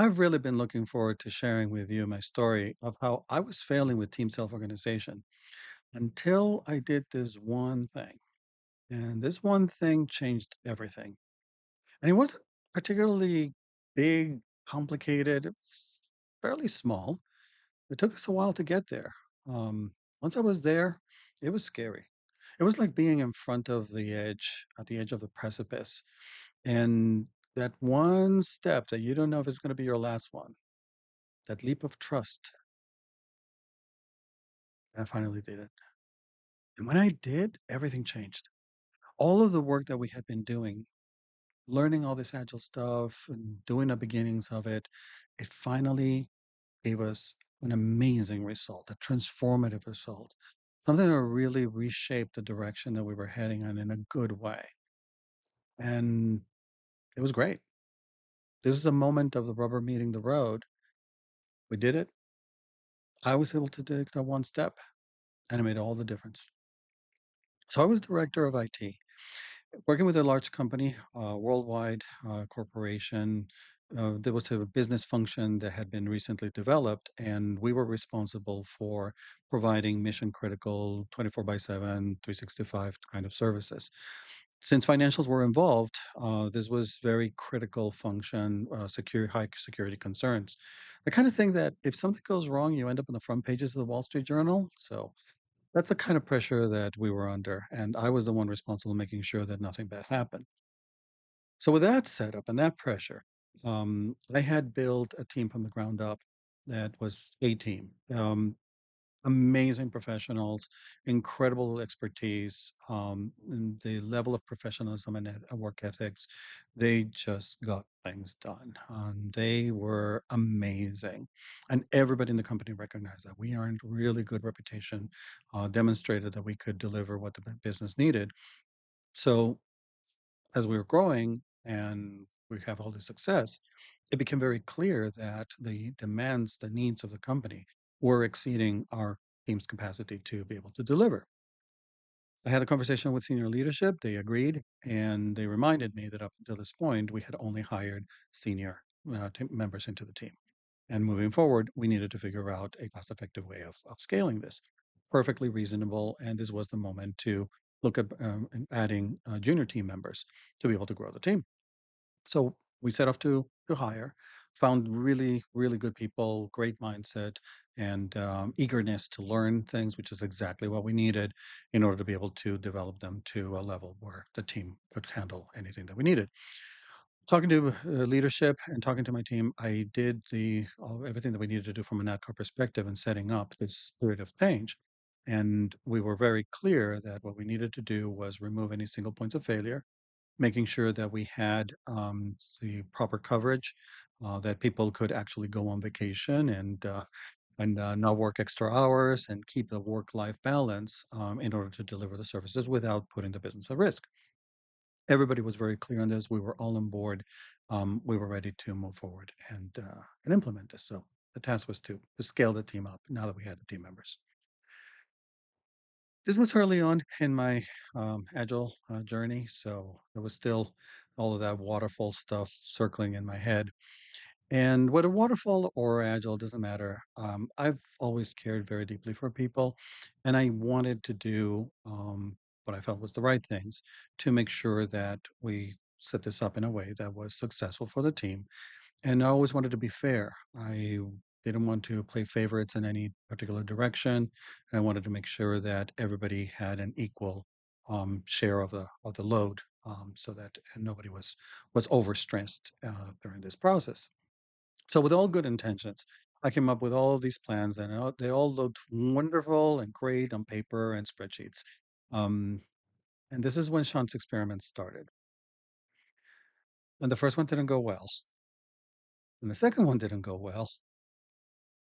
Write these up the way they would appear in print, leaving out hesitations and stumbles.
I've really been looking forward to sharing with you my story of how I was failing with team self organization until I did this one thing. And this one thing changed everything. And it wasn't particularly big, complicated, it's fairly small. It took us a while to get there. Once I was there, it was scary. It was like being in front of the edge, at the edge of the precipice. And that one step that you don't know if it's going to be your last one, that leap of trust. I finally did it. And when I did, everything changed. All of the work that we had been doing, learning all this agile stuff and doing the beginnings of it, it finally gave us an amazing result, a transformative result, something that really reshaped the direction that we were heading in a good way. And it was great. This is the moment of the rubber meeting the road. We did it. I was able to take that one step, and it made all the difference. So I was director of IT. Working with a large company, worldwide corporation, there was a business function that had been recently developed, and we were responsible for providing mission critical 24 by 7, 365 kind of services. Since financials were involved, this was very critical function, high security concerns. The kind of thing that if something goes wrong, you end up on the front pages of the Wall Street Journal. So that's the kind of pressure that we were under, and I was the one responsible making sure that nothing bad happened. So with that setup and that pressure, I had built a team from the ground up that was a team. Amazing professionals, incredible expertise, and the level of professionalism and work ethics, they just got things done. They were amazing. And everybody in the company recognized that. We earned really good reputation, demonstrated that we could deliver what the business needed. So as we were growing and we have all the success, it became very clear that the demands, the needs of the company were exceeding our team's capacity to be able to deliver. I had a conversation with senior leadership. They agreed, and they reminded me that up until this point, we had only hired senior team members into the team. And moving forward, we needed to figure out a cost effective way of scaling this. Perfectly reasonable. And this was the moment to look at adding junior team members to be able to grow the team. So we set off to hire, found really really good people, great mindset, and eagerness to learn things, which is exactly what we needed in order to be able to develop them to a level where the team could handle anything that we needed. Talking to leadership and talking to my team, I did everything that we needed to do from an ATCO perspective and setting up this period of change. And we were very clear that what we needed to do was remove any single points of failure, making sure that we had the proper coverage, that people could actually go on vacation and not work extra hours and keep a work-life balance in order to deliver the services without putting the business at risk. Everybody was very clear on this. We were all on board. We were ready to move forward and implement this. So the task was to scale the team up now that we had the team members. This was early on in my agile journey, so there was still all of that waterfall stuff circling in my head. And whether waterfall or agile doesn't matter. I've always cared very deeply for people, and I wanted to do what I felt was the right things to make sure that we set this up in a way that was successful for the team, and I always wanted to be fair. I didn't want to play favorites in any particular direction. And I wanted to make sure that everybody had an equal share of the load, so that nobody was overstressed during this process. So, with all good intentions, I came up with all of these plans, and they all looked wonderful and great on paper and spreadsheets. Um, and this is when Sean's experiment started. And the first one didn't go well, and the second one didn't go well.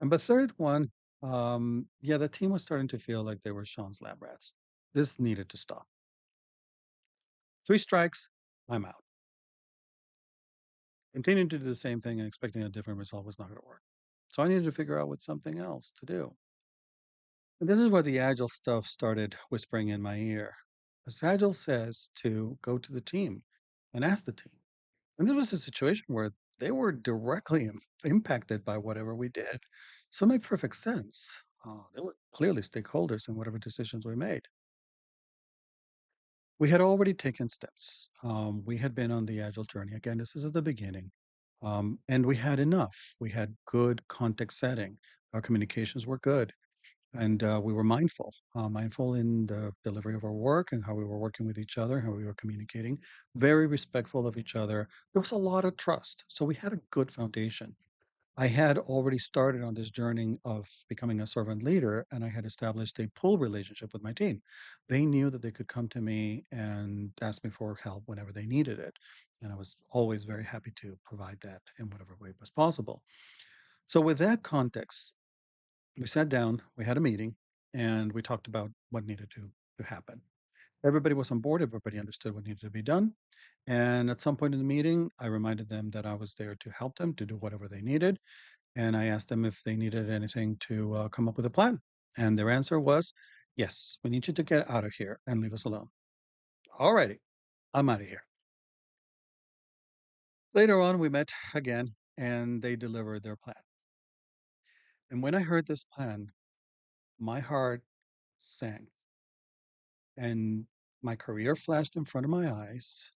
And the third one, yeah, the team was starting to feel like they were Sean's lab rats. This needed to stop. Three strikes, I'm out. Continuing to do the same thing and expecting a different result was not going to work. So I needed to figure out what something else to do. And this is where the Agile stuff started whispering in my ear. Because Agile says to go to the team and ask the team. And this was a situation where they were directly impacted by whatever we did. So it made perfect sense. They were clearly stakeholders in whatever decisions we made. We had already taken steps. We had been on the Agile journey. Again, this is at the beginning. And we had enough. We had good context setting. Our communications were good. And we were mindful in the delivery of our work and how we were working with each other, how we were communicating, very respectful of each other. There was a lot of trust. So we had a good foundation. I had already started on this journey of becoming a servant leader, and I had established a pull relationship with my team. They knew that they could come to me and ask me for help whenever they needed it. And I was always very happy to provide that in whatever way was possible. So, with that context, we sat down, we had a meeting, and we talked about what needed to happen. Everybody was on board, everybody understood what needed to be done. And at some point in the meeting, I reminded them that I was there to help them to do whatever they needed, and I asked them if they needed anything to come up with a plan. And their answer was, yes, we need you to get out of here and leave us alone. Alrighty, I'm out of here. Later on, we met again and they delivered their plan. And when I heard this plan, my heart sank and my career flashed in front of my eyes.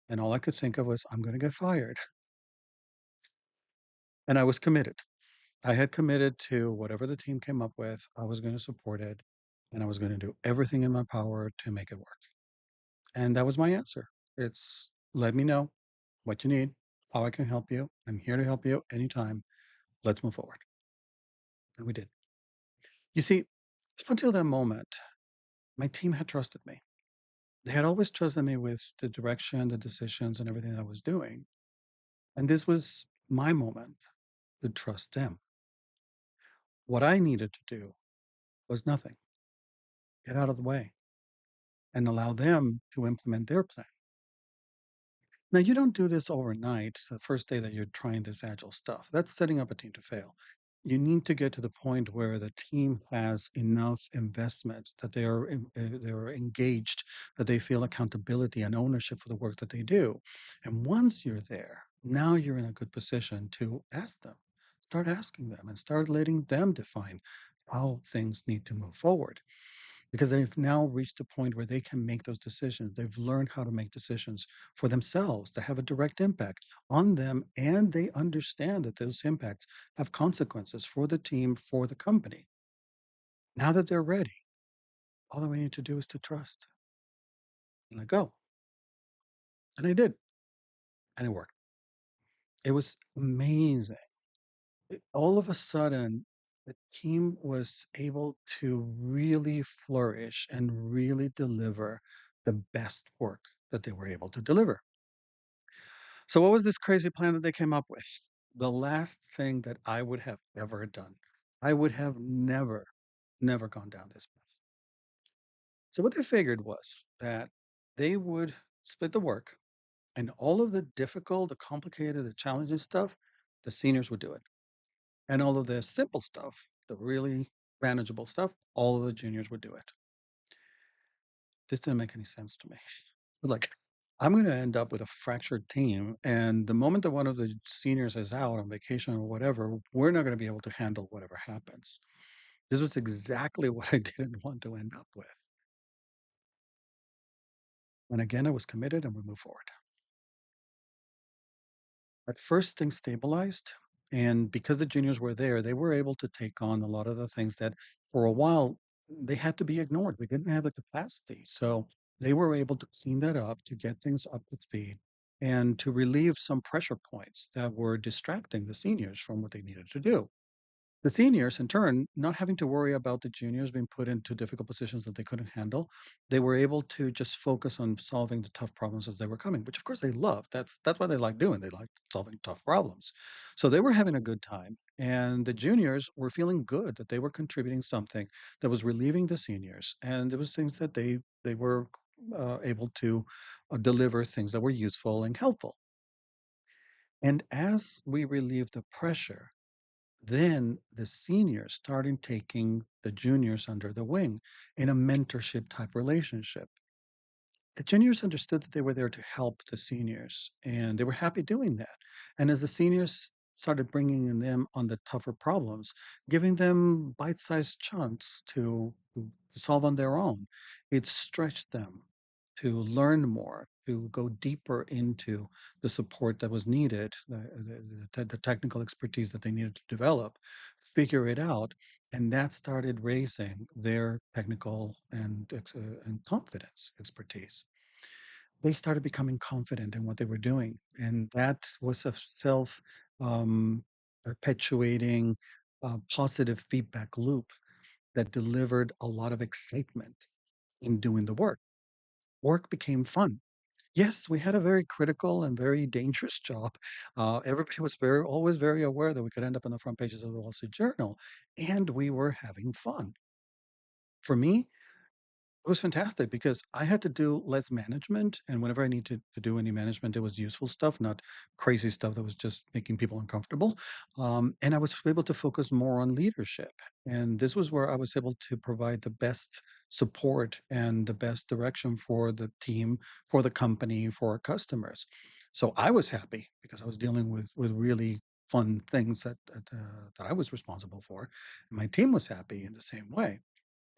And all I could think of was, I'm going to get fired. And I was committed. I had committed to whatever the team came up with, I was going to support it. And I was going to do everything in my power to make it work. And that was my answer. It's let me know what you need, how I can help you. I'm here to help you anytime. Let's move forward. And we did. You see, up until that moment, my team had trusted me. They had always trusted me with the direction, the decisions, and everything I was doing. And this was my moment to trust them. What I needed to do was nothing. Get out of the way and allow them to implement their plan. Now, you don't do this overnight, the first day that you're trying this agile stuff. That's setting up a team to fail. You need to get to the point where the team has enough investment that they're engaged, that they feel accountability and ownership for the work that they do. And once you're there, now you're in a good position to ask them, start asking them, and start letting them define how things need to move forward because they've now reached a point where they can make those decisions. They've learned how to make decisions for themselves that have a direct impact on them, and they understand that those impacts have consequences for the team, for the company. Now that they're ready, all that we need to do is to trust and let go. And I did, and it worked. It was amazing. All of a sudden, the team was able to really flourish and really deliver the best work that they were able to deliver. So, what was this crazy plan that they came up with? The last thing that I would have ever done. I would have never gone down this path. So, what they figured was that they would split the work and all of the difficult, the complicated, the challenging stuff, the seniors would do it. And all of the simple stuff, the really manageable stuff, all of the juniors would do it. This didn't make any sense to me. Like, I'm going to end up with a fractured team. And the moment that one of the seniors is out on vacation or whatever, we're not going to be able to handle whatever happens. This was exactly what I didn't want to end up with. And again, I was committed and we moved forward. At first, things stabilized. And because the juniors were there, they were able to take on a lot of the things that for a while they had to be ignored. We didn't have the capacity. So they were able to clean that up, to get things up to speed, and to relieve some pressure points that were distracting the seniors from what they needed to do. The seniors, in turn, not having to worry about the juniors being put into difficult positions that they couldn't handle, they were able to just focus on solving the tough problems as they were coming, which of course they loved. That's what they like doing. They like solving tough problems. So they were having a good time, and the juniors were feeling good that they were contributing something that was relieving the seniors, and there was things that they were able to deliver things that were useful and helpful. And as we relieved the pressure, then the seniors started taking the juniors under the wing in a mentorship type relationship. The juniors understood that they were there to help the seniors, and they were happy doing that. And as the seniors started bringing in them on the tougher problems, giving them bite-sized chunks to solve on their own, it stretched them to learn more, to go deeper into the support that was needed, the technical expertise that they needed to develop, figure it out, and that started raising their technical and confidence expertise. They started becoming confident in what they were doing, and that was a self um, perpetuating positive feedback loop that delivered a lot of excitement in doing the work. Work became fun. Yes, we had a very critical and very dangerous job. Everybody was always very aware that we could end up on the front pages of the Wall Street Journal, and we were having fun. For me, it was fantastic because I had to do less management, and whenever I needed to do any management, it was useful stuff, not crazy stuff that was just making people uncomfortable. And I was able to focus more on leadership. And this was where I was able to provide the best support and the best direction for the team, for the company, for our customers. So I was happy because I was dealing with really fun things that I was responsible for. And my team was happy in the same way,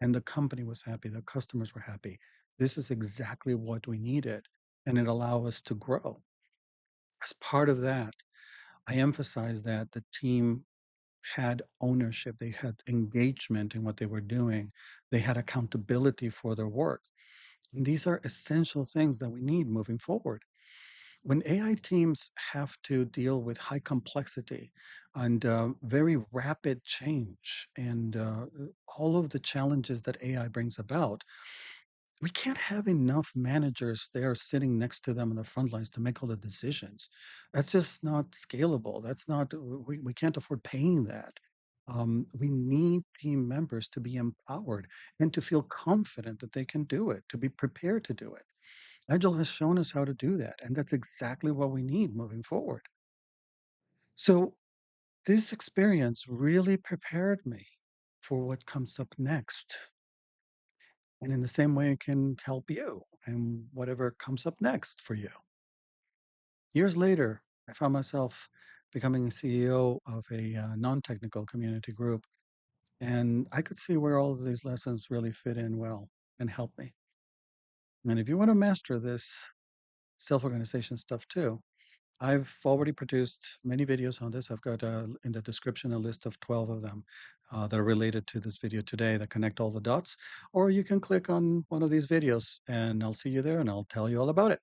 and the company was happy, the customers were happy. This is exactly what we needed, and it allowed us to grow. As part of that, I emphasized that the team had ownership, they had engagement in what they were doing, they had accountability for their work. And these are essential things that we need moving forward. When AI teams have to deal with high complexity and very rapid change and all of the challenges that AI brings about, we can't have enough managers there sitting next to them on the front lines to make all the decisions. That's just not scalable. That's not, we can't afford paying that. We need team members to be empowered and to feel confident that they can do it, to be prepared to do it. Agile has shown us how to do that, and that's exactly what we need moving forward. So, this experience really prepared me for what comes up next. And in the same way, it can help you and whatever comes up next for you. Years later, I found myself becoming a CEO of a non technical community group, and I could see where all of these lessons really fit in well and help me. And if you want to master this self organization stuff too, I've already produced many videos on this. I've got in the description a list of 12 of them that are related to this video today that connect all the dots. Or you can click on one of these videos and I'll see you there and I'll tell you all about it.